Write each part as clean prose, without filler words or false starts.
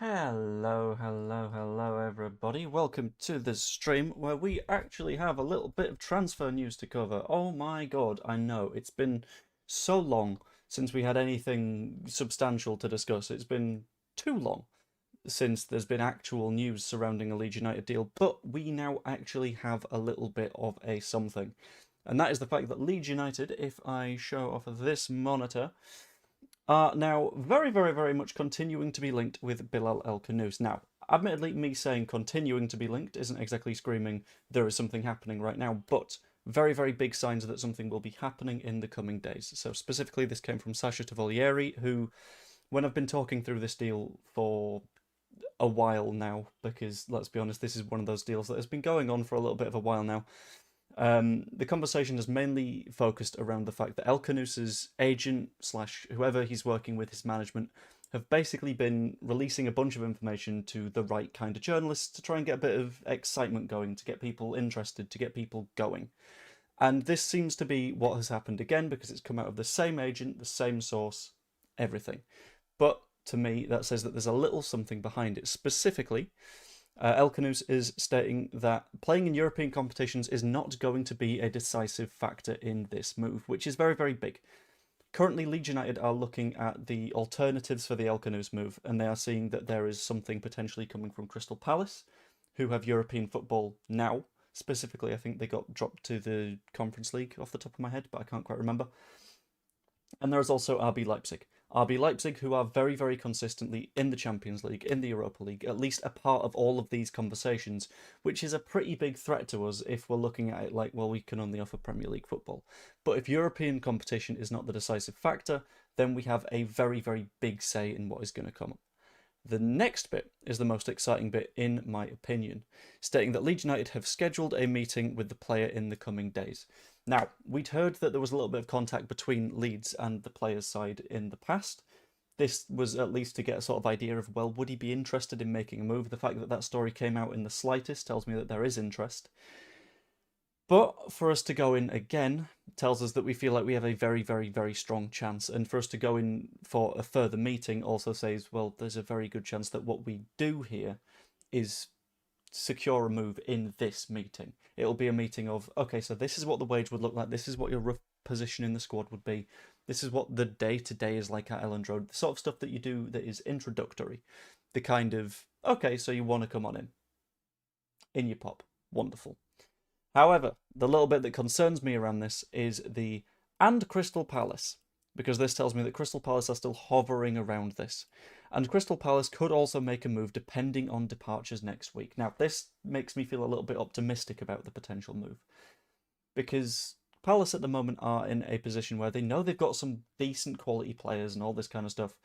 Hello everybody. Welcome to this stream where we actually have a little bit of transfer news to cover. Oh my god, I know, it's been so long since we had anything substantial to discuss. It's been too long since there's been actual news surrounding a Leeds United deal, but we now actually have a little bit of a something. And that is the fact that Leeds United, if I show off this monitor, are now very much continuing to be linked with Bilal El Khannouss. Now, admittedly, me saying continuing to be linked isn't exactly screaming there is something happening right now, but very big signs that something will be happening in the coming days. So specifically, this came from Sasha Tavalieri, who, when I've been talking through this deal for a while now, because let's be honest, this is one of those deals that has been going on for a little bit of a while now. The conversation has mainly focused around the fact that El Khannouss's agent / whoever he's working with, his management, have basically been releasing a bunch of information to the right kind of journalists to try and get a bit of excitement going, to get people interested, to get people going. And this seems to be what has happened again, because it's come out of the same agent, the same source, everything. But to me, that says that there's a little something behind it. Specifically, El Khannouss is stating that playing in European competitions is not going to be a decisive factor in this move, which is very big. Currently, Leeds United are looking at the alternatives for the El Khannouss move, and they are seeing that there is something potentially coming from Crystal Palace, who have European football now. Specifically, I think they got dropped to the Conference League off the top of my head, but I can't quite remember. And there is also RB Leipzig. RB Leipzig, who are very consistently in the Champions League, in the Europa League, at least a part of all of these conversations, which is a pretty big threat to us if we're looking at it like, well, we can only offer Premier League football. But if European competition is not the decisive factor, then we have a very big say in what is going to come up. The next bit is the most exciting bit, in my opinion, stating that Leeds United have scheduled a meeting with the player in the coming days. Now, we'd heard that there was a little bit of contact between Leeds and the player's side in the past. This was at least to get a sort of idea of, well, would he be interested in making a move? The fact that that story came out in the slightest tells me that there is interest. But for us to go in again tells us that we feel like we have a very strong chance. And for us to go in for a further meeting also says, well, there's a very good chance that what we do here is secure a move in this meeting. It'll be a meeting of, okay, so this is what the wage would look like. This is what your rough position in the squad would be. This is what the day-to-day is like at Elland Road. The sort of stuff that you do that is introductory. The kind of, okay, so you want to come on in. In your pop. Wonderful. However, the little bit that concerns me around this is the "and Crystal Palace", because this tells me that Crystal Palace are still hovering around this. And Crystal Palace could also make a move depending on departures next week. Now, this makes me feel a little bit optimistic about the potential move, because Palace at the moment are in a position where they know they've got some decent quality players and all this kind of stuff.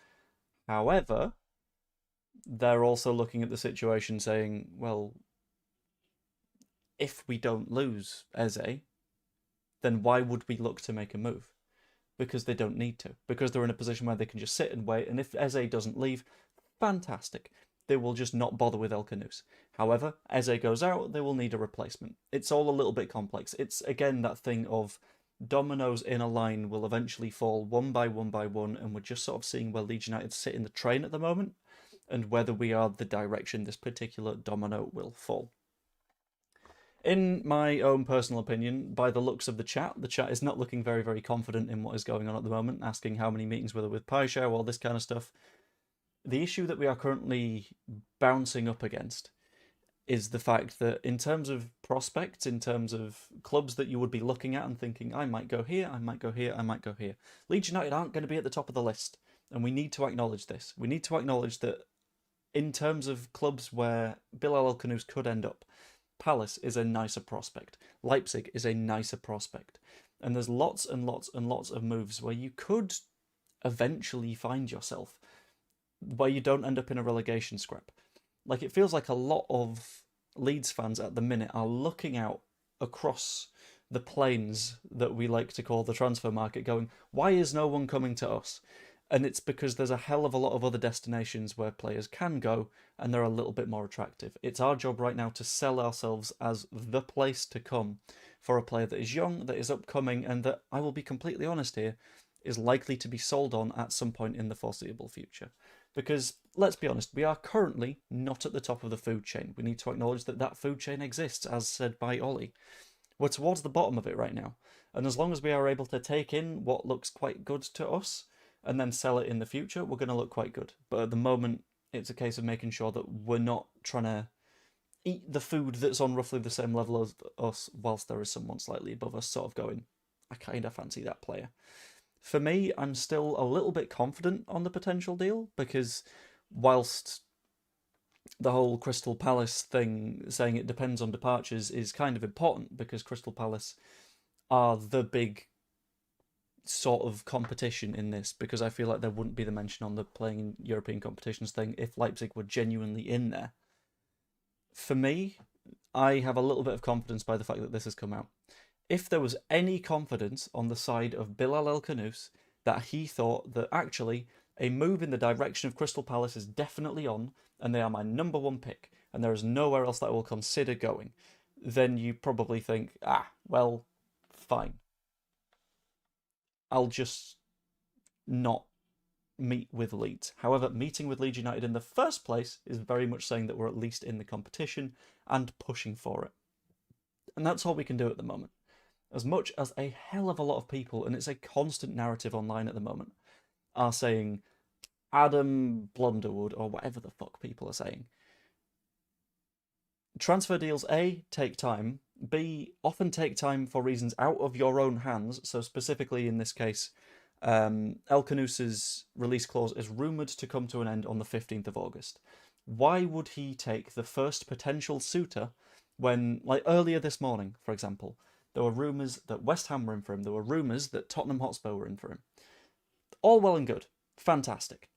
However, they're also looking at the situation saying, well, if we don't lose Eze, then why would we look to make a move? Because they don't need to. Because they're in a position where they can just sit and wait, and if Eze doesn't leave, fantastic. They will just not bother with El Khannouss. However, Eze goes out, they will need a replacement. It's all a little bit complex. It's, again, that thing of dominoes in a line will eventually fall one by one, and we're just sort of seeing where Leeds United sit in the train at the moment, and whether we are the direction this particular domino will fall. In my own personal opinion, by the looks of the chat is not looking very confident in what is going on at the moment, asking how many meetings were there with Paisha, all this kind of stuff. The issue that we are currently bouncing up against is the fact that in terms of prospects, in terms of clubs that you would be looking at and thinking, I might go here, I might go here, I might go here, Leeds United aren't going to be at the top of the list, and we need to acknowledge this. We need to acknowledge that in terms of clubs where Bilal El Khannouss could end up, Palace is a nicer prospect. Leipzig is a nicer prospect. And there's lots of moves where you could eventually find yourself where you don't end up in a relegation scrap. Like, it feels like a lot of Leeds fans at the minute are looking out across the plains that we like to call the transfer market going, why is no one coming to us? And it's because there's a hell of a lot of other destinations where players can go, and they're a little bit more attractive. It's our job right now to sell ourselves as the place to come for a player that is young, that is upcoming, and that, I will be completely honest here, is likely to be sold on at some point in the foreseeable future. Because, let's be honest, we are currently not at the top of the food chain. We need to acknowledge that that food chain exists, as said by Ollie. We're towards the bottom of it right now. And as long as we are able to take in what looks quite good to us and then sell it in the future, we're going to look quite good. But at the moment, it's a case of making sure that we're not trying to eat the food that's on roughly the same level as us, whilst there is someone slightly above us sort of going, I kind of fancy that player. For me, I'm still a little bit confident on the potential deal, because whilst the whole Crystal Palace thing, saying it depends on departures, is kind of important, because Crystal Palace are the big sort of competition in this, because I feel like there wouldn't be the mention on the playing in European competitions thing if Leipzig were genuinely in there. For me, I have a little bit of confidence by the fact that this has come out. If there was any confidence on the side of Bilal El Khannouss that he thought that actually a move in the direction of Crystal Palace is definitely on, and they are my number one pick, and there is nowhere else that I will consider going, then you probably think, well, fine. I'll just not meet with Leeds. However, meeting with Leeds United in the first place is very much saying that we're at least in the competition and pushing for it. And that's all we can do at the moment. As much as a hell of a lot of people, and it's a constant narrative online at the moment, are saying Adam Blunderwood, or whatever the fuck people are saying. Transfer deals, A, take time, B, often take time for reasons out of your own hands. So specifically in this case, El Khannouss's release clause is rumoured to come to an end on the 15th of August. Why would he take the first potential suitor when, like earlier this morning, for example, there were rumours that West Ham were in for him, there were rumours that Tottenham Hotspur were in for him. All well and good. Fantastic.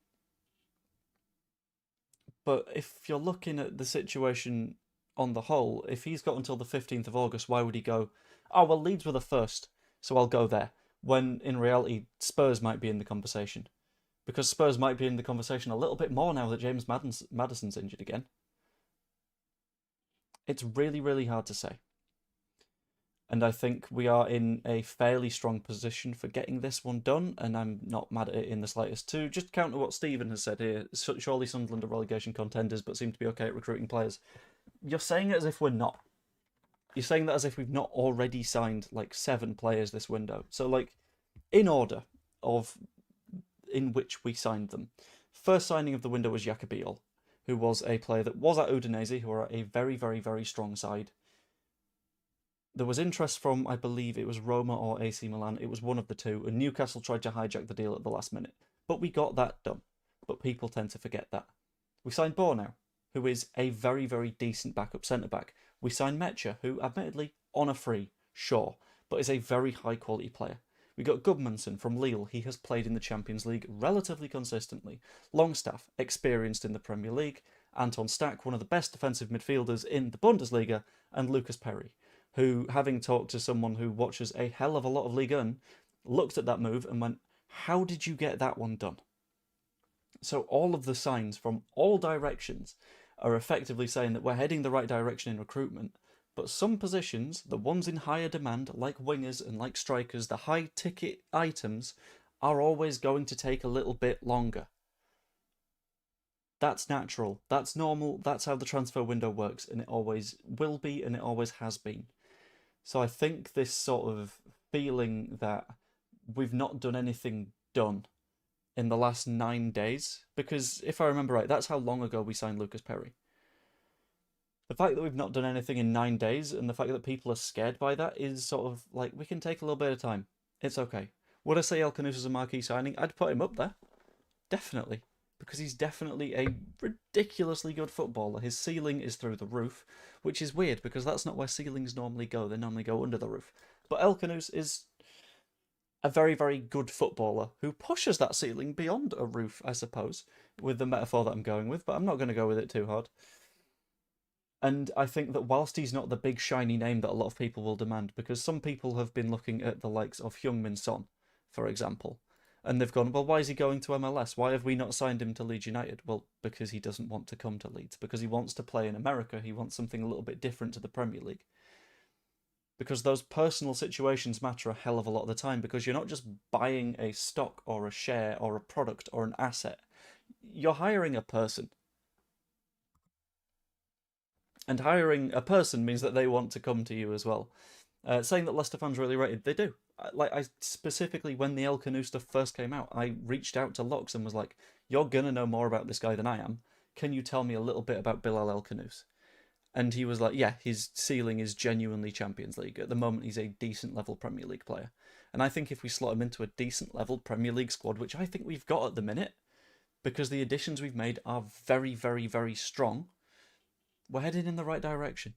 But if you're looking at the situation on the whole, if he's got until the 15th of August, why would he go, oh, well, Leeds were the first, so I'll go there, when in reality Spurs might be in the conversation? Because Spurs might be in the conversation a little bit more now that James Maddison's injured again. It's really, really hard to say. And I think we are in a fairly strong position for getting this one done, and I'm not mad at it in the slightest. To just counter what Stephen has said here, surely Sunderland are relegation contenders but seem to be okay at recruiting players. You're saying it as if we're not. You're saying that as if we've not already signed like 7 players this window. So like, in order of in which we signed them. First signing of the window was Jacobiol, who was a player that was at Udinese, who are a very, very, very strong side. There was interest from, I believe it was Roma or AC Milan. It was one of the two, and Newcastle tried to hijack the deal at the last minute. But we got that done. But people tend to forget that. We signed Bornau, who is a very, very decent backup centre-back. We signed Mecha, who, admittedly, on a free, sure, but is a very high-quality player. We got Gudmundsson from Lille. He has played in the Champions League relatively consistently. Longstaff, experienced in the Premier League. Anton Stack, one of the best defensive midfielders in the Bundesliga. And Lucas Perry, who, having talked to someone who watches a hell of a lot of Ligue 1, looked at that move and went, how did you get that one done? So all of the signs from all directions are effectively saying that we're heading the right direction in recruitment, but some positions, the ones in higher demand, like wingers and like strikers, the high-ticket items, are always going to take a little bit longer. That's natural, that's normal, that's how the transfer window works, and it always will be, and it always has been. So I think this sort of feeling that we've not done anything done in the last 9 days, because if I remember right, that's how long ago we signed Lucas Perry. The fact that we've not done anything in 9 days, and the fact that people are scared by that, is sort of like, we can take a little bit of time. It's okay. Would I say El Khannouss is a marquee signing? I'd put him up there. Definitely. Because he's definitely a ridiculously good footballer. His ceiling is through the roof, which is weird because that's not where ceilings normally go. They normally go under the roof. But El Khannouss is a very, very good footballer who pushes that ceiling beyond a roof, I suppose, with the metaphor that I'm going with, but I'm not going to go with it too hard. And I think that whilst he's not the big shiny name that a lot of people will demand, because some people have been looking at the likes of Heung-min Son, for example, and they've gone, well, why is he going to MLS? Why have we not signed him to Leeds United? Well, because he doesn't want to come to Leeds, because he wants to play in America. He wants something a little bit different to the Premier League. Because those personal situations matter a hell of a lot of the time, because you're not just buying a stock or a share or a product or an asset. you're hiring a person. And hiring a person means that they want to come to you as well. Saying that Leicester fans really rated, they do. I specifically, when the El Khannouss stuff first came out, I reached out to Locks and was like, "You're gonna know more about this guy than I am. Can you tell me a little bit about Bilal El Khannouss?" And he was like, "Yeah, his ceiling is genuinely Champions League. At the moment, he's a decent level Premier League player." And I think if we slot him into a decent level Premier League squad, which I think we've got at the minute, because the additions we've made are very, very, very strong, we're heading in the right direction.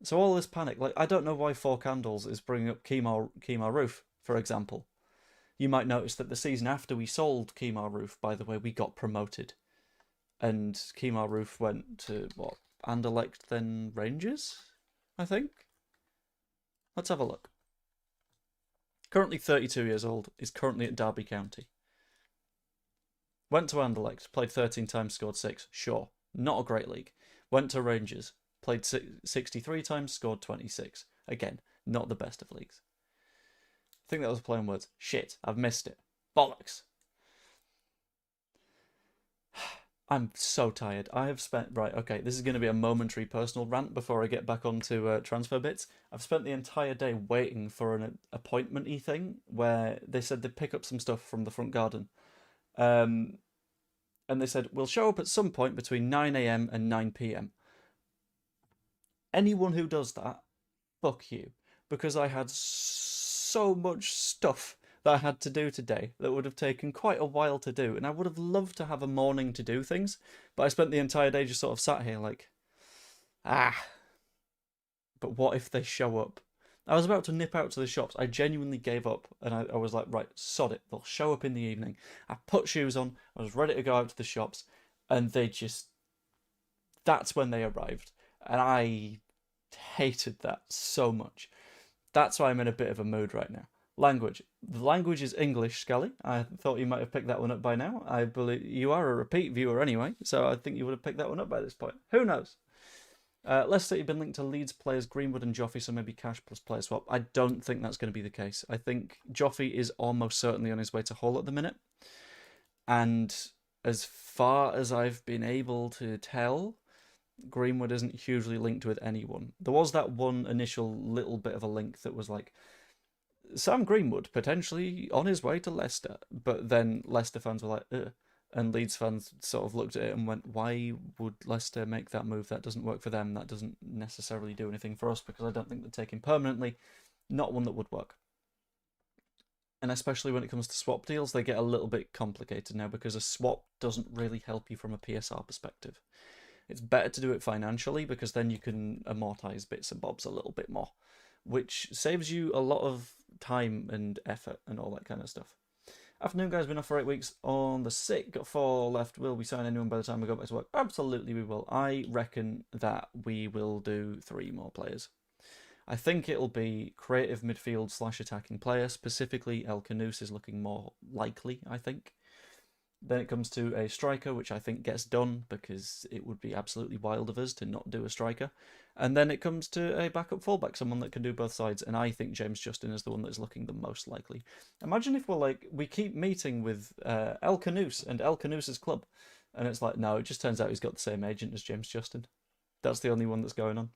So all this panic, like, I don't know why Four Candles is bringing up Kemar Roof, for example. You might notice that the season after we sold Kemar Roof, by the way, we got promoted. And Kemar Roof went to, what, Anderlecht, then Rangers, I think? Let's have a look. Currently 32 years old, is currently at Derby County. Went to Anderlecht, played 13 times, scored 6. Sure, not a great league. Went to Rangers, played 63 times, scored 26. Again, not the best of leagues. I think that was a play on words. Shit, I've missed it. Bollocks. I'm so tired. I have spent... Right, okay, this is going to be a momentary personal rant before I get back onto transfer bits. I've spent the entire day waiting for an appointment-y thing where they said they'd pick up some stuff from the front garden. And they said, we'll show up at some point between 9 a.m. and 9 p.m. Anyone who does that, fuck you. Because I had so much stuff that I had to do today that would have taken quite a while to do. And I would have loved to have a morning to do things. But I spent the entire day just sort of sat here like, but what if they show up? I was about to nip out to the shops. I genuinely gave up. And I was like, right, sod it. They'll show up in the evening. I put shoes on. I was ready to go out to the shops. And they just... That's when they arrived. And I hated that so much. That's why I'm in a bit of a mood right now. Language. The language is English, Scully. I thought you might have picked that one up by now. I believe you are a repeat viewer anyway, so I think you would have picked that one up by this point. Who knows? Leicester have been linked to Leeds players Greenwood and Joffrey, so maybe cash plus player swap. I don't think that's going to be the case. I think Joffrey is almost certainly on his way to Hull at the minute. And as far as I've been able to tell, Greenwood isn't hugely linked with anyone. There was that one initial little bit of a link that was like, Sam Greenwood potentially on his way to Leicester. But then Leicester fans were like, ugh. And Leeds fans sort of looked at it and went, why would Leicester make that move? That doesn't work for them. That doesn't necessarily do anything for us, because I don't think they're taking permanently. Not one that would work. And especially when it comes to swap deals, they get a little bit complicated now, because a swap doesn't really help you from a PSR perspective. It's better to do it financially, because then you can amortize bits and bobs a little bit more, which saves you a lot of time and effort and all that kind of stuff. Afternoon, guys, been off for 8 weeks on the sick. Got 4 left. Will we sign anyone by the time we go back to work? Absolutely we will. I reckon that we will do 3 more players. I think it'll be creative midfield / attacking player. Specifically, El Khannouss is looking more likely, I think. Then it comes to a striker, which I think gets done, because it would be absolutely wild of us to not do a striker. And then it comes to a backup fullback, someone that can do both sides. And I think James Justin is the one that's looking the most likely. Imagine if we're like, we keep meeting with El Khannouss and El Khannouss's club. And it's like, no, it just turns out he's got the same agent as James Justin. That's the only one that's going on.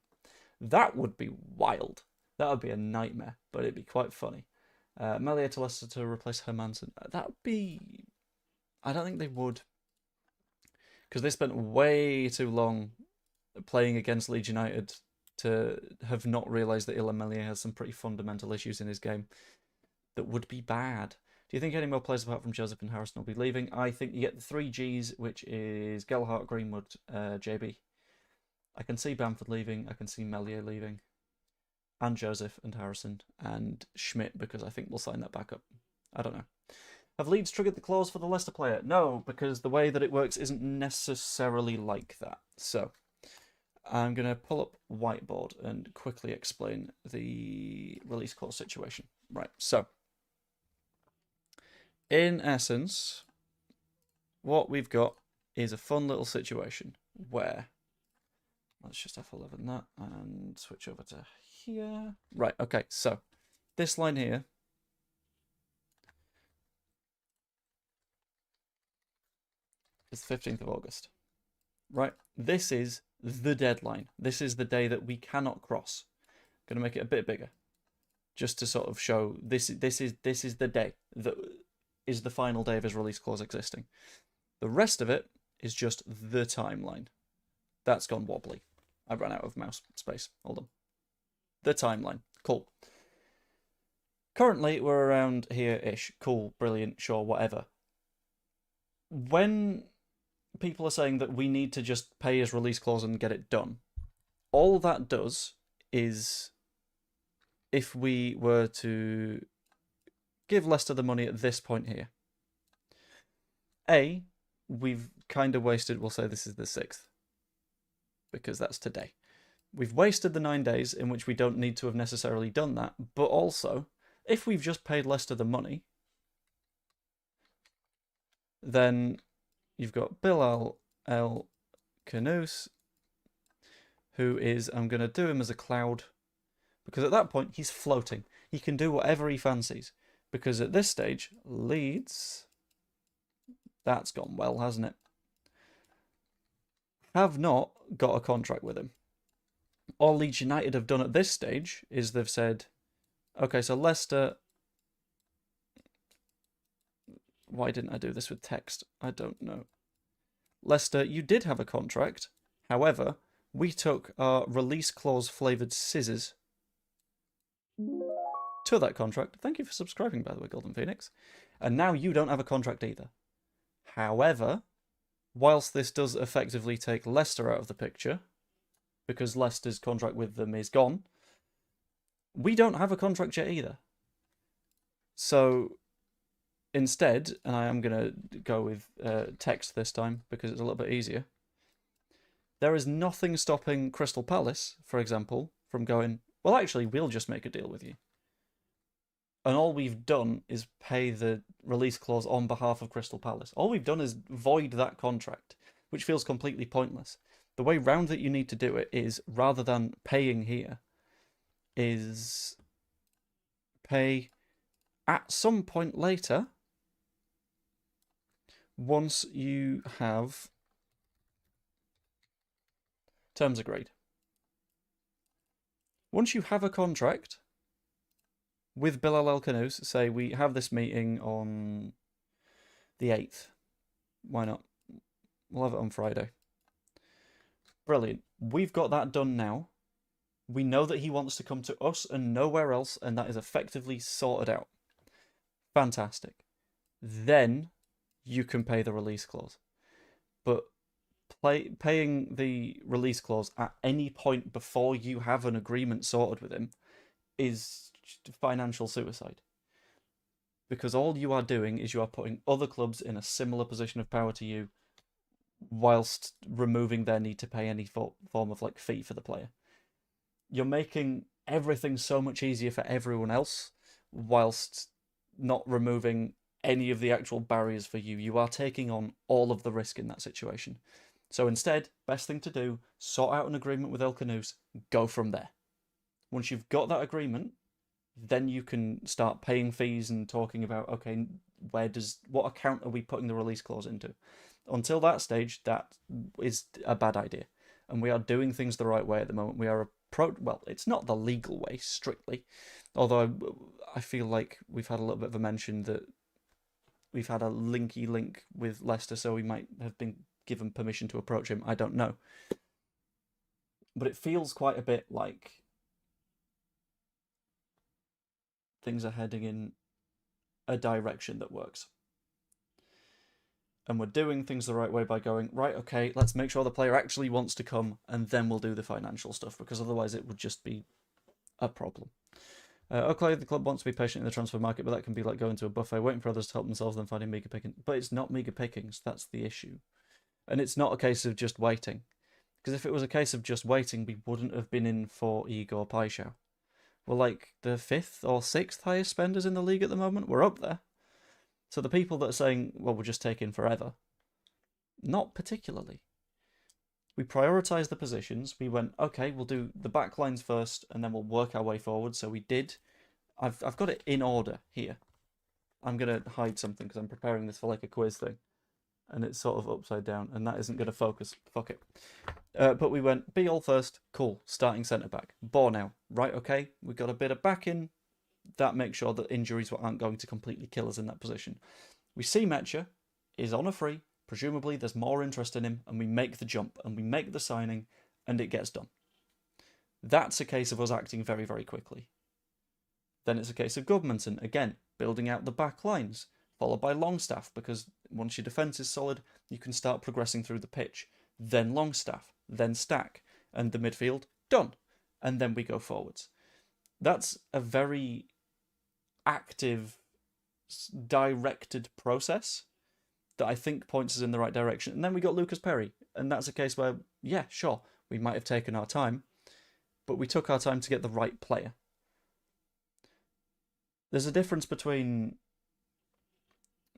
That would be wild. That would be a nightmare, but it'd be quite funny. Melia to Leicester to replace Hermansen. That would be... I don't think they would, because they spent way too long playing against Leeds United to have not realised that Illan Meslier has some pretty fundamental issues in his game that would be bad. Do you think any more players apart from Joseph and Harrison will be leaving? I think you get the 3 Gs, which is Gelhardt, Greenwood, JB. I can see Bamford leaving, I can see Meslier leaving, and Joseph and Harrison, and Schmidt, because I think we'll sign that back up. I don't know. Have Leeds triggered the clause for the Leicester player? No, because the way that it works isn't necessarily like that. So, I'm going to pull up Whiteboard and quickly explain the release clause situation. Right, so, in essence, what we've got is a fun little situation where, let's just F11 that and switch over to here. Right, okay, so, this line here, is the 15th of August. Right? This is the deadline. This is the day that we cannot cross. I'm going to make it a bit bigger, just to sort of show this is the day that is the final day of his release clause existing. The rest of it is just the timeline. That's gone wobbly. I ran out of mouse space. Hold on. The timeline. Cool. Currently, we're around here-ish. Cool, brilliant, sure, whatever. When people are saying that we need to just pay his release clause and get it done, all that does is, if we were to give Leicester the money at this point here, A, we've kind of wasted, we'll say this is the 6th, because that's today. We've wasted the 9 days in which we don't need to have necessarily done that, but also, if we've just paid Leicester the money, then you've got Bilal El Khannouss, who is, I'm going to do him as a cloud, because at that point, he's floating. He can do whatever he fancies, because at this stage, Leeds, that's gone well, hasn't it? Have not got a contract with him. All Leeds United have done at this stage is they've said, okay, so Leicester... Why didn't I do this with text? I don't know. Leicester, you did have a contract. However, we took our release clause flavoured scissors to that contract. Thank you for subscribing, by the way, Golden Phoenix. And now you don't have a contract either. However, whilst this does effectively take Leicester out of the picture, because Leicester's contract with them is gone, we don't have a contract yet either. So instead, and I am going to go with text this time because it's a little bit easier, there is nothing stopping Crystal Palace, for example, from going, well, actually, we'll just make a deal with you. And all we've done is pay the release clause on behalf of Crystal Palace. All we've done is void that contract, which feels completely pointless. The way round that you need to do it is, rather than paying here, is pay at some point later, once you have terms agreed. Once you have a contract with Bilal El Khannouss, say we have this meeting on the 8th. Why not? We'll have it on Friday. Brilliant. We've got that done now. We know that he wants to come to us and nowhere else, and that is effectively sorted out. Fantastic. Then you can pay the release clause. But paying the release clause at any point before you have an agreement sorted with him is financial suicide. Because all you are doing is you are putting other clubs in a similar position of power to you, whilst removing their need to pay any form of like fee for the player. You're making everything so much easier for everyone else, whilst not removing any of the actual barriers for you. You are taking on all of the risk in that situation. So instead, best thing to do, sort out an agreement with El Khannouss, go from there. Once you've got that agreement, then you can start paying fees and talking about, okay, what account are we putting the release clause into? Until that stage, that is a bad idea. And we are doing things the right way at the moment. We are well, it's not the legal way, strictly. Although I feel like we've had a little bit of a mention that we've had a linky link with Leicester, so we might have been given permission to approach him. I don't know. But it feels quite a bit like things are heading in a direction that works. And we're doing things the right way by going, right, okay, let's make sure the player actually wants to come, and then we'll do the financial stuff, because otherwise it would just be a problem. Okay, the club wants to be patient in the transfer market, but that can be like going to a buffet, waiting for others to help themselves, then finding meagre pickings. But it's not meagre pickings, that's the issue. And it's not a case of just waiting. Because if it was a case of just waiting, we wouldn't have been in for Igor Paixão. We're like the 5th or 6th highest spenders in the league at the moment. We're up there. So the people that are saying, well, we're just taking forever, not particularly. We prioritised the positions. We went, okay, we'll do the back lines first, and then we'll work our way forward. So we did. I've got it in order here. I'm going to hide something because I'm preparing this for like a quiz thing. and it's sort of upside down, and that isn't going to focus. Fuck it. But we went Bilal first. Cool. Starting centre back. Now. Right. Okay. We've got a bit of backing. That makes sure that injuries aren't going to completely kill us in that position. We see Metcha is on a free. Presumably, there's more interest in him, and we make the jump, and we make the signing, and it gets done. That's a case of us acting very, very quickly. Then it's a case of Governmenton, again, building out the back lines, followed by Longstaff, because once your defence is solid, you can start progressing through the pitch. Then Longstaff, then Stack, and the midfield, done. And then we go forwards. That's a very active, directed process that I think points us in the right direction. And then we got Lucas Perry, and that's a case where, yeah, sure, we might have taken our time, but we took our time to get the right player. There's a difference between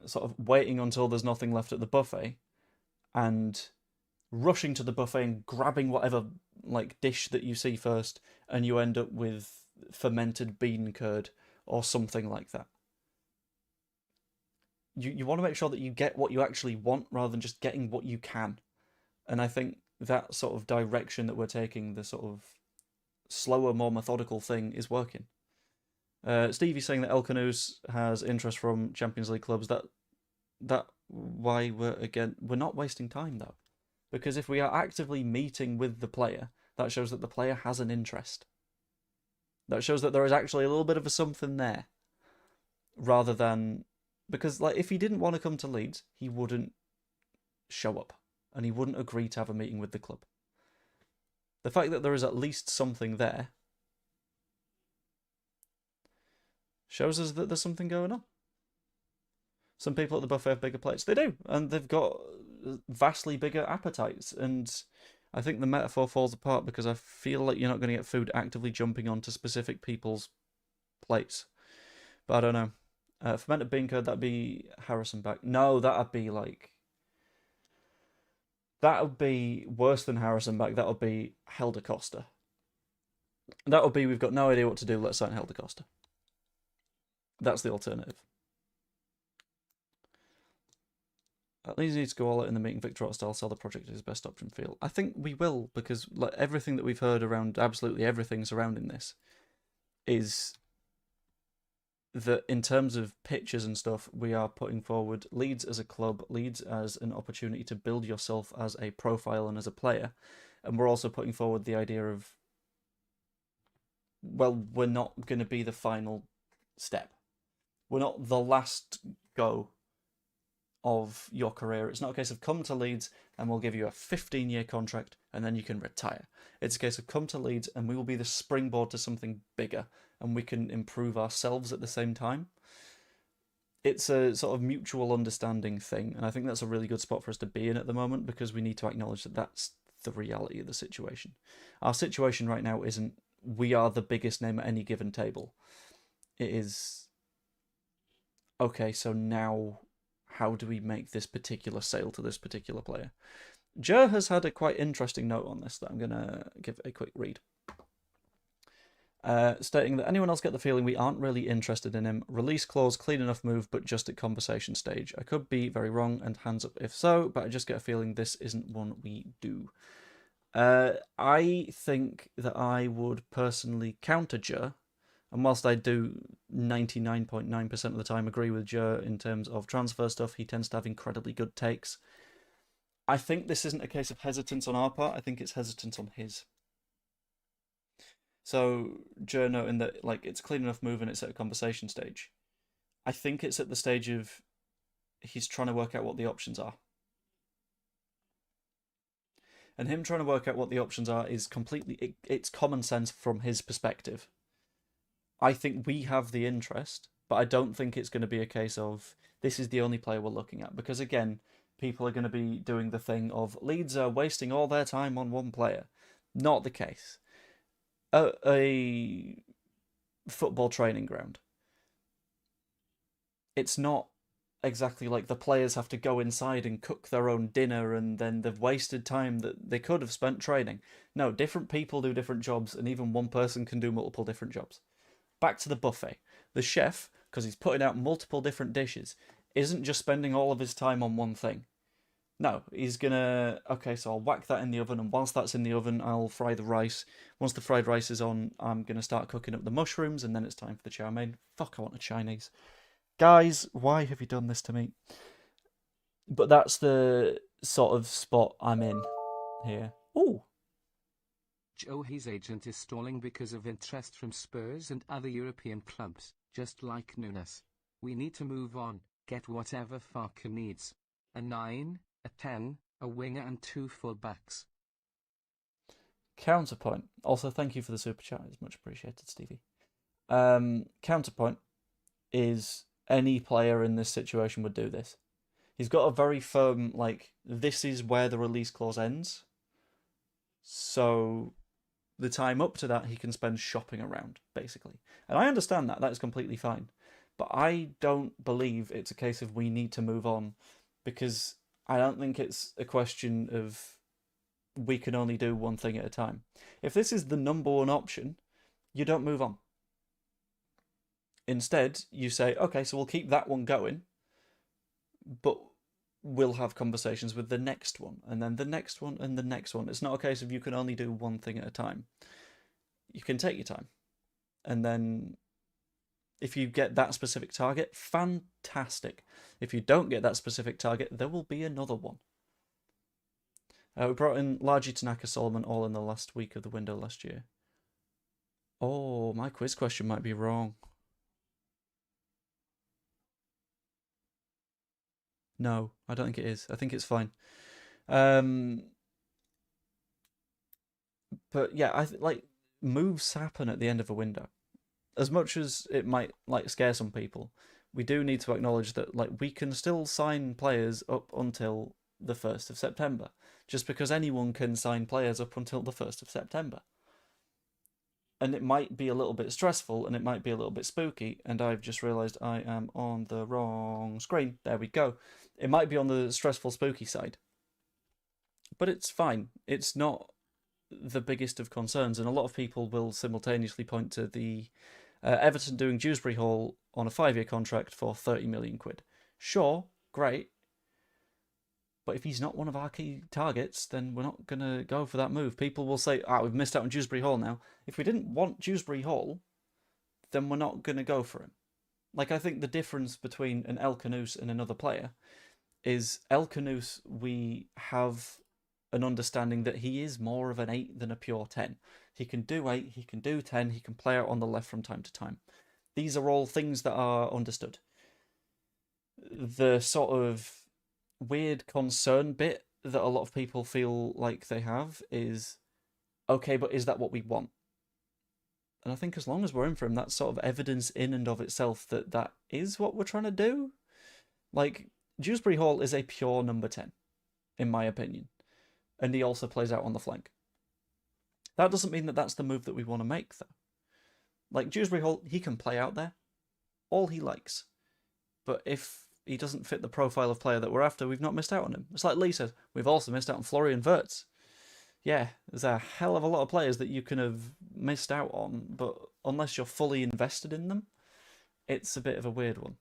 sort of waiting until there's nothing left at the buffet and rushing to the buffet and grabbing whatever like dish that you see first, and you end up with fermented bean curd or something like that. You want to make sure that you get what you actually want rather than just getting what you can. And I think that sort of direction that we're taking, the sort of slower, more methodical thing, is working. Stevie's saying that El Khannouss has interest from Champions League clubs. That why we're not wasting time though, because if we are actively meeting with the player, that shows that the player has an interest. That shows that there is actually a little bit of a something there, rather than. Because, like, if he didn't want to come to Leeds, he wouldn't show up, and he wouldn't agree to have a meeting with the club. The fact that there is at least something there shows us that there's something going on. Some people at the buffet have bigger plates. They do, and they've got vastly bigger appetites, and I think the metaphor falls apart because I feel like you're not going to get food actively jumping onto specific people's plates. But I don't know. Fermented bean curd, that'd be Harrison back. No, that'd be like. That would be worse than Harrison back. That would be Helder Costa. That would be, we've got no idea what to do, let's sign Helder Costa. That's the alternative. At least he needs to go all out in the meeting Victor style, sell the project as his best option feel. I think we will, because like everything that we've heard around, absolutely everything surrounding this, is that in terms of pictures and stuff, we are putting forward Leeds as a club, Leeds as an opportunity to build yourself as a profile and as a player. And we're also putting forward the idea of, well, we're not going to be the final step. We're not the last go of your career. It's not a case of come to Leeds and we'll give you a 15-year contract and then you can retire. It's a case of come to Leeds and we will be the springboard to something bigger, and we can improve ourselves at the same time. It's a sort of mutual understanding thing, and I think that's a really good spot for us to be in at the moment, because we need to acknowledge that that's the reality of the situation. Our situation right now isn't we are the biggest name at any given table. It is, okay, so now how do we make this particular sale to this particular player? Jer has had a quite interesting note on this that I'm going to give a quick read. Stating that anyone else get the feeling we aren't really interested in him. Release clause, clean enough move, but just at conversation stage. I could be very wrong, and hands up if so, but I just get a feeling this isn't one we do. I think that I would personally counter Jer, and whilst I do 99.9% of the time agree with Jer in terms of transfer stuff, he tends to have incredibly good takes. I think this isn't a case of hesitance on our part, I think it's hesitance on his. So, Jer noting that like it's clean enough move and it's at a conversation stage. I think it's at the stage of he's trying to work out what the options are. And him trying to work out what the options are is completely, it's common sense from his perspective. I think we have the interest, but I don't think it's going to be a case of this is the only player we're looking at. Because again, people are going to be doing the thing of Leeds are wasting all their time on one player. Not the case. A football training ground. It's not exactly like the players have to go inside and cook their own dinner and then they've wasted time that they could have spent training. No, different people do different jobs, and even one person can do multiple different jobs. Back to the buffet. The chef, because he's putting out multiple different dishes, isn't just spending all of his time on one thing. No, he's gonna. Okay, so I'll whack that in the oven, and whilst that's in the oven, I'll fry the rice. Once the fried rice is on, I'm gonna start cooking up the mushrooms, and then it's time for the chow mein. Fuck, I want a Chinese. Guys, why have you done this to me? But that's the sort of spot I'm in here. Ooh. Joe, his agent is stalling because of interest from Spurs and other European clubs, just like Nunes. We need to move on, get whatever Farke needs. A 9, a 10, a winger and 2 full-backs. Counterpoint. Also, thank you for the super chat. It's much appreciated, Stevie. Counterpoint is any player in this situation would do this. He's got a very firm, like, this is where the release clause ends. So the time up to that he can spend shopping around, basically. And I understand that. That is completely fine. But I don't believe it's a case of we need to move on, because I don't think it's a question of we can only do one thing at a time. If this is the number one option, you don't move on. Instead, you say, okay, so we'll keep that one going, but we'll have conversations with the next one, and then the next one, and the next one. It's not a case of you can only do one thing at a time. You can take your time. And then if you get that specific target, fantastic. If you don't get that specific target, there will be another one. We brought in Largy, Tanaka, Solomon all in the last week of the window last year. Oh, my quiz question might be wrong. No, I don't think it is. I think it's fine. But yeah, like moves happen at the end of a window. As much as it might like scare some people, we do need to acknowledge that like we can still sign players up until the 1st of September. Just because anyone can sign players up until the 1st of September. And it might be a little bit stressful and it might be a little bit spooky, and I've just realised I am on the wrong screen. There we go. It might be on the stressful, spooky side. But it's fine. It's not the biggest of concerns, and a lot of people will simultaneously point to the Everton doing Dewsbury Hall on a 5-year contract for 30 million quid. Sure, great. But if he's not one of our key targets, then we're not going to go for that move. People will say, we've missed out on Dewsbury Hall now. If we didn't want Dewsbury Hall, then we're not going to go for him. Like, I think the difference between an El Khannouss and another player is El Khannouss, we have an understanding that he is more of an 8 than a pure 10. He can do 8, he can do 10, he can play out on the left from time to time. These are all things that are understood. The sort of weird concern bit that a lot of people feel like they have is, okay, but is that what we want? And I think as long as we're in for him, that's sort of evidence in and of itself that that is what we're trying to do. Like, Dewsbury Hall is a pure number 10, in my opinion. And he also plays out on the flank. That doesn't mean that that's the move that we want to make, though. Like, Dewsbury Hall, he can play out there all he likes. But if he doesn't fit the profile of player that we're after, we've not missed out on him. It's like Lee says, we've also missed out on Florian Wirtz. Yeah, there's a hell of a lot of players that you can have missed out on, but unless you're fully invested in them, it's a bit of a weird one.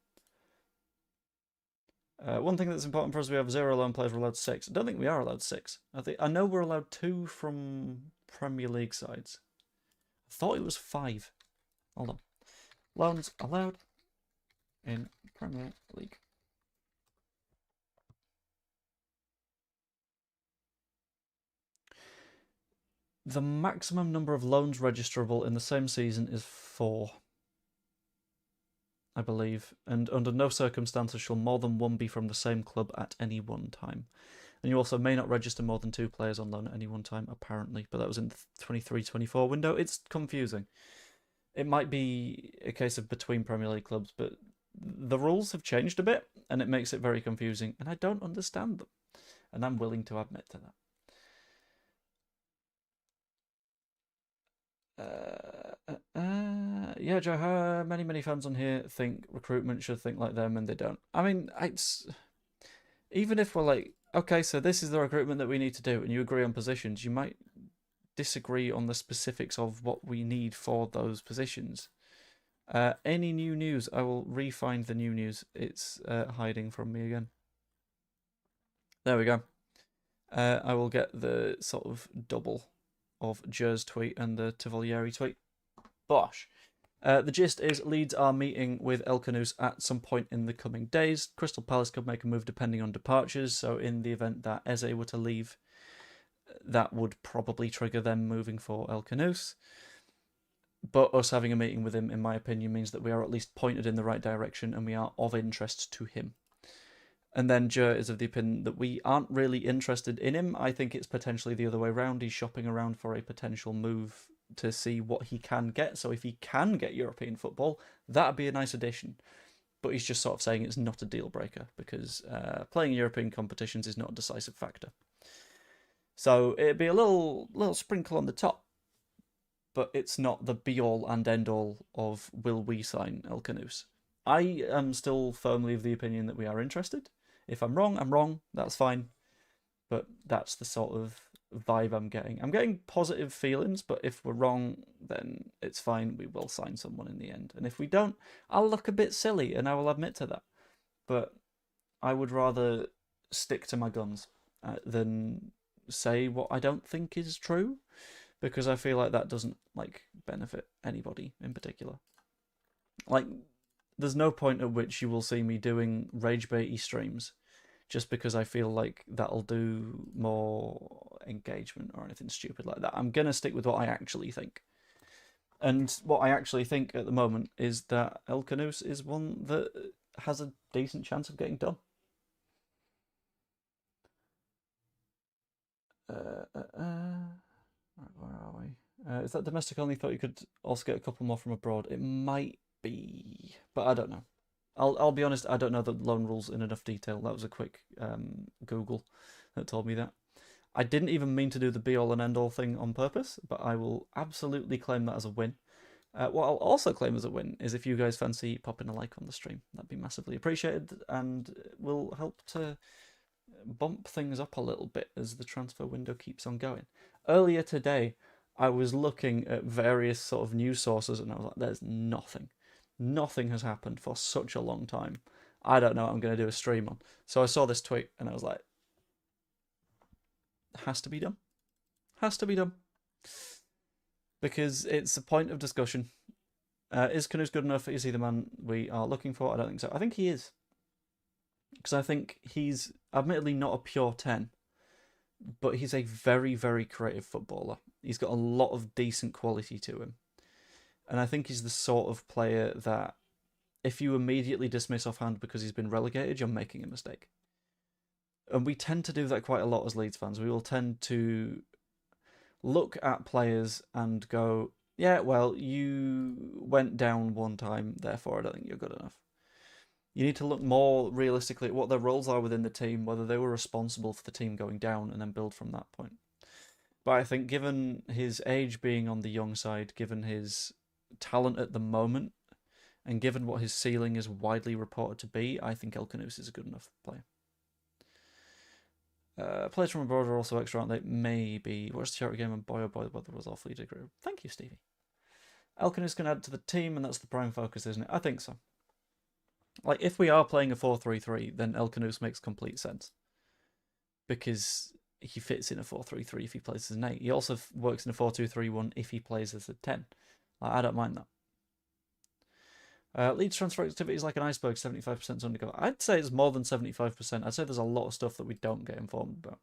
One thing that's important for us, we have 0 loan players, we're allowed 6. I don't think we are allowed 6. I know we're allowed 2 from Premier League sides. I thought it was 5. Hold on. Loans allowed in Premier League. The maximum number of loans registerable in the same season is 4. I believe, and under no circumstances shall more than one be from the same club at any one time. And you also may not register more than 2 players on loan at any one time, apparently, but that was in the 23-24 window. It's confusing. It might be a case of between Premier League clubs, but the rules have changed a bit, and it makes it very confusing, and I don't understand them. And I'm willing to admit to that. Yeah, Joe, many fans on here think recruitment should think like them, and they don't. I mean, it's even if we're like, okay, so this is the recruitment that we need to do, and you agree on positions, you might disagree on the specifics of what we need for those positions. Any new news? I will re-find the new news. It's hiding from me again. There we go. I will get the sort of double of Jer's tweet and the Tavolieri tweet. Bosh. The gist is Leeds are meeting with El Khannouss at some point in the coming days. Crystal Palace could make a move depending on departures, so in the event that Eze were to leave, that would probably trigger them moving for El Khannouss. But us having a meeting with him, in my opinion, means that we are at least pointed in the right direction and we are of interest to him. And then Jer is of the opinion that we aren't really interested in him. I think it's potentially the other way around. He's shopping around for a potential move to see what he can get. So if he can get European football, that'd be a nice addition. But he's just sort of saying it's not a deal breaker because playing European competitions is not a decisive factor. So it'd be a little sprinkle on the top, but it's not the be-all and end-all of will we sign El Khannouss. I am still firmly of the opinion that we are interested. If I'm wrong, I'm wrong. That's fine. But that's the sort of vibe I'm getting. I'm getting positive feelings, but if we're wrong, then it's fine. We will sign someone in the end. And if we don't, I'll look a bit silly, and I will admit to that. But I would rather stick to my guns than say what I don't think is true, because I feel like that doesn't benefit anybody in particular. There's no point at which you will see me doing rage baity streams just because I feel like that'll do more engagement or anything stupid like that. I'm going to stick with what I actually think. And what I actually think at the moment is that El Khannouss is one that has a decent chance of getting done. Right, where are we? Is that domestic only? Thought you could also get a couple more from abroad. It might be, but I don't know. I'll be honest, I don't know the loan rules in enough detail. That was a quick Google that told me that. I didn't even mean to do the be-all and end-all thing on purpose, but I will absolutely claim that as a win. What I'll also claim as a win is if you guys fancy popping a like on the stream. That'd be massively appreciated and will help to bump things up a little bit as the transfer window keeps on going. Earlier today, I was looking at various sort of news sources and I was like, there's nothing. Nothing has happened for such a long time. I don't know what I'm going to do a stream on. So I saw this tweet and I was like, has to be done. Has to be done. Because it's a point of discussion. Is Khannouss good enough? Is he the man we are looking for? I don't think so. I think he is. Because I think he's admittedly not a pure 10, but he's a very, very creative footballer. He's got a lot of decent quality to him. And I think he's the sort of player that if you immediately dismiss offhand because he's been relegated, you're making a mistake. And we tend to do that quite a lot as Leeds fans. We will tend to look at players and go, yeah, well, you went down one time, therefore I don't think you're good enough. You need to look more realistically at what their roles are within the team, whether they were responsible for the team going down, and then build from that point. But I think given his age being on the young side, given his talent at the moment, and given what his ceiling is widely reported to be, I think El Khannouss is a good enough player. Players from abroad are also extra, aren't they? Maybe. Watched the charity game and boy oh boy, the weather was awfully degree. Thank you, Stevie. El Khannouss can add to the team, and that's the prime focus, isn't it? I think so. If we are playing a 4-3-3, then El Khannouss makes complete sense. Because he fits in a 4-3-3 if he plays as an 8. He also works in a 4-2-3-1 if he plays as a 10. I don't mind that. Leeds transfer activity is like an iceberg, 75% on the go. I'd say it's more than 75%. I'd say there's a lot of stuff that we don't get informed about.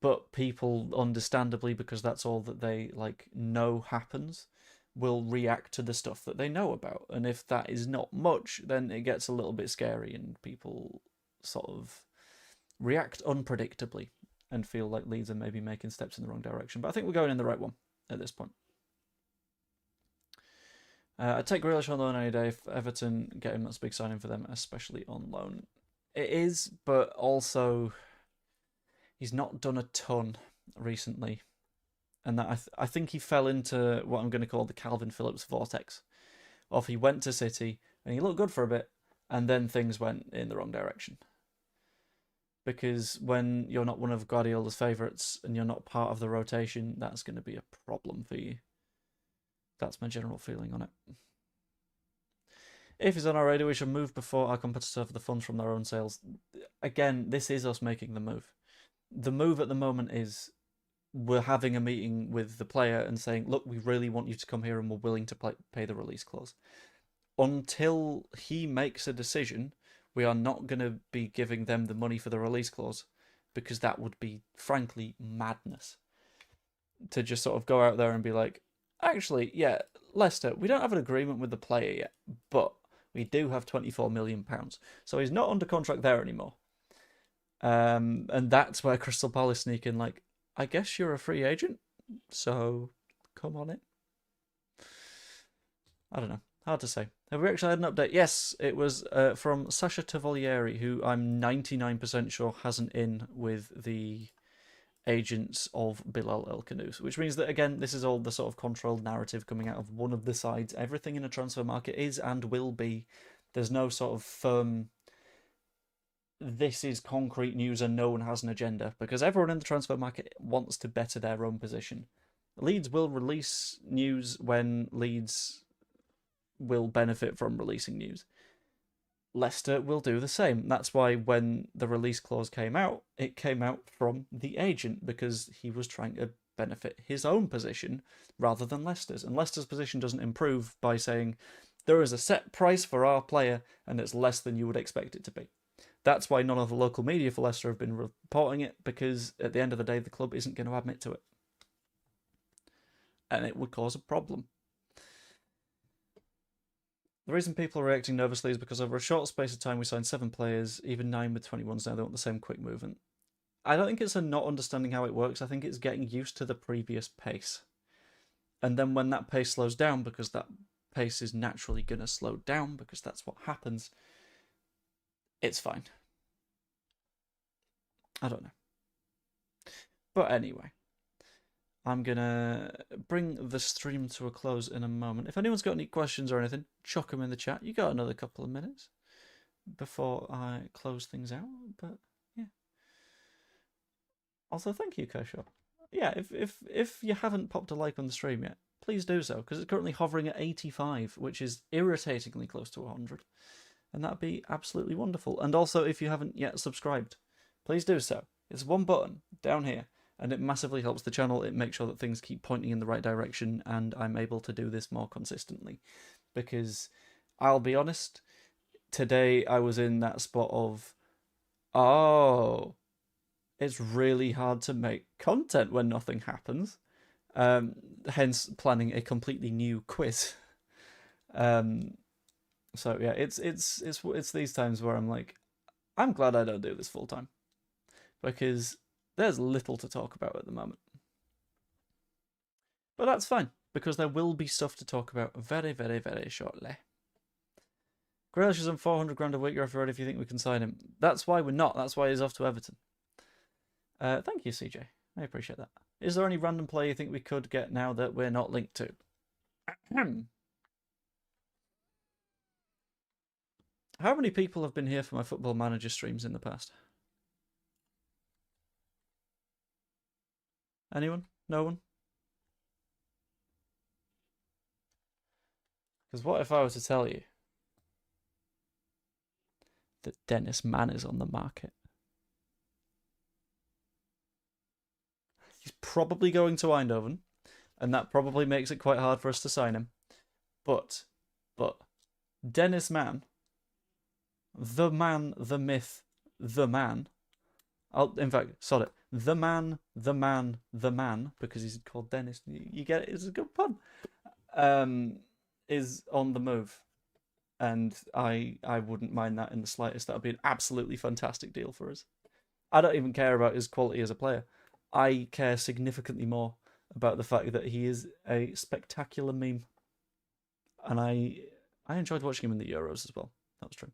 But people, understandably, because that's all that they know happens, will react to the stuff that they know about. And if that is not much, then it gets a little bit scary and people sort of react unpredictably and feel like Leeds are maybe making steps in the wrong direction. But I think we're going in the right one at this point. I'd take Grealish on loan any day. If Everton get him, that's a big signing for them, especially on loan. It is, but also he's not done a ton recently. And that I think he fell into what I'm going to call the Calvin Phillips vortex. Of he went to City and he looked good for a bit, and then things went in the wrong direction. Because when you're not one of Guardiola's favourites and you're not part of the rotation, that's going to be a problem for you. That's my general feeling on it. If he's on our radar, we should move before our competitors have the funds from their own sales. Again, this is us making the move. The move at the moment is we're having a meeting with the player and saying, look, we really want you to come here and we're willing to pay the release clause. Until he makes a decision, we are not going to be giving them the money for the release clause, because that would be, frankly, madness. To just sort of go out there and be like, actually, yeah, Leicester, we don't have an agreement with the player yet, but we do have £24 million. So he's not under contract there anymore. And that's where Crystal Palace sneak in, like, I guess you're a free agent, so come on in. I don't know. Hard to say. Have we actually had an update? Yes, it was from Sasha Tavolieri, who I'm 99% sure hasn't in with the agents of Bilal El Khannouss, which means that, again, this is all the sort of controlled narrative coming out of one of the sides. Everything in a transfer market is and will be. There's no sort of firm, this is concrete news and no one has an agenda, because everyone in the transfer market wants to better their own position. Leeds will release news when Leeds will benefit from releasing news. Leicester will do the same. That's why when the release clause came out, it came out from the agent, because he was trying to benefit his own position rather than Leicester's. And Leicester's position doesn't improve by saying there is a set price for our player and it's less than you would expect it to be. That's why none of the local media for Leicester have been reporting it, because at the end of the day, the club isn't going to admit to it. And it would cause a problem. The reason people are reacting nervously is because over a short space of time we signed 7 players, even 9 with 21s now. They want the same quick movement. I don't think it's a not understanding how it works. I think it's getting used to the previous pace. And then when that pace slows down, because that pace is naturally going to slow down, because that's what happens, it's fine. I don't know. But anyway, I'm going to bring the stream to a close in a moment. If anyone's got any questions or anything, chuck them in the chat. You got another couple of minutes before I close things out. But yeah. Also, thank you, Kershaw. Yeah, if you haven't popped a like on the stream yet, please do so, because it's currently hovering at 85, which is irritatingly close to 100. And that'd be absolutely wonderful. And also, if you haven't yet subscribed, please do so. It's one button down here, and it massively helps the channel. It makes sure that things keep pointing in the right direction, and I'm able to do this more consistently. Because, I'll be honest, today I was in that spot of, oh, it's really hard to make content when nothing happens. Hence, planning a completely new quiz. So yeah, it's these times where I'm like, I'm glad I don't do this full time, because there's little to talk about at the moment. But that's fine, because there will be stuff to talk about very, very, very shortly. Grealish is on 400 grand a week. You're ready if you think we can sign him. That's why we're not. That's why he's off to Everton. Thank you, CJ. I appreciate that. Is there any random player you think we could get now that we're not linked to? How many people have been here for my Football Manager streams in the past? Anyone? No one? Because what if I was to tell you that Dennis Mann is on the market? He's probably going to Eindhoven, and that probably makes it quite hard for us to sign him. But Dennis Mann, the man, the myth, the man. In fact, sod it. The man, because he's called Dennis. You get it? It's a good pun. Is on the move. And I wouldn't mind that in the slightest. That would be an absolutely fantastic deal for us. I don't even care about his quality as a player. I care significantly more about the fact that he is a spectacular meme. And I enjoyed watching him in the Euros as well. That was true.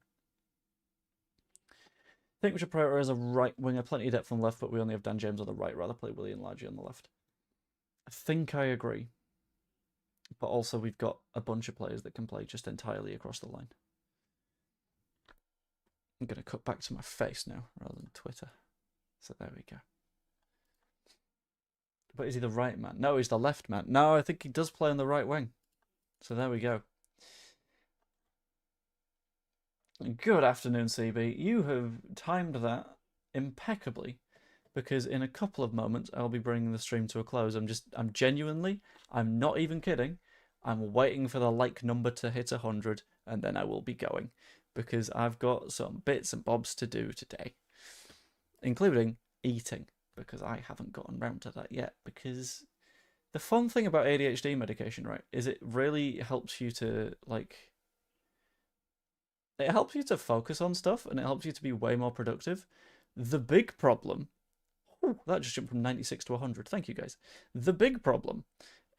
I think we should prioritise a right winger. Plenty of depth on the left, but we only have Dan James on the right. Rather play William Lagey on the left. I think I agree. But also we've got a bunch of players that can play just entirely across the line. I'm going to cut back to my face now rather than Twitter. So there we go. But is he the right man? No, he's the left man. No, I think he does play on the right wing. So there we go. Good afternoon, CB. You have timed that impeccably because in a couple of moments I'll be bringing the stream to a close. I'm genuinely, I'm not even kidding. I'm waiting for the like number to hit 100 and then I will be going because I've got some bits and bobs to do today, including eating because I haven't gotten round to that yet. Because the fun thing about ADHD medication, right, is it really helps you to it helps you to focus on stuff and it helps you to be way more productive. The big problem, that just jumped from 96 to 100. Thank you guys. The big problem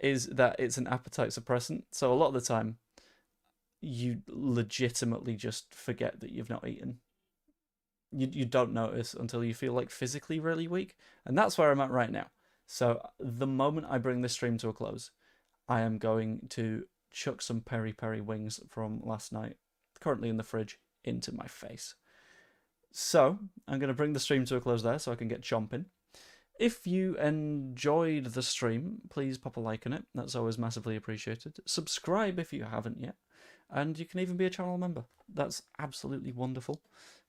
is that it's an appetite suppressant. So a lot of the time, you legitimately just forget that you've not eaten. You don't notice until you feel like physically really weak. And that's where I'm at right now. So the moment I bring this stream to a close, I am going to chuck some peri peri wings from last night, currently in the fridge, into my face. So I'm going to bring the stream to a close there so I can get chomping. If you enjoyed the stream, please pop a like on it. That's always massively appreciated. Subscribe if you haven't yet. And you can even be a channel member. That's absolutely wonderful.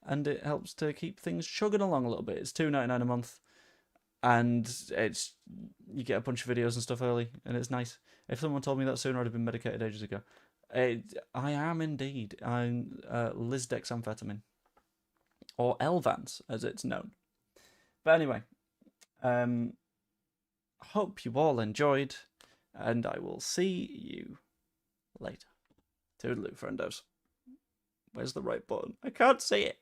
And it helps to keep things chugging along a little bit. It's $2.99 a month. And you get a bunch of videos and stuff early. And it's nice. If someone told me that sooner, I'd have been medicated ages ago. I am indeed. I'm lisdexamphetamine. Or Elvans, as it's known. But anyway, hope you all enjoyed, and I will see you later. Toodaloo, friendos. Where's the right button? I can't see it.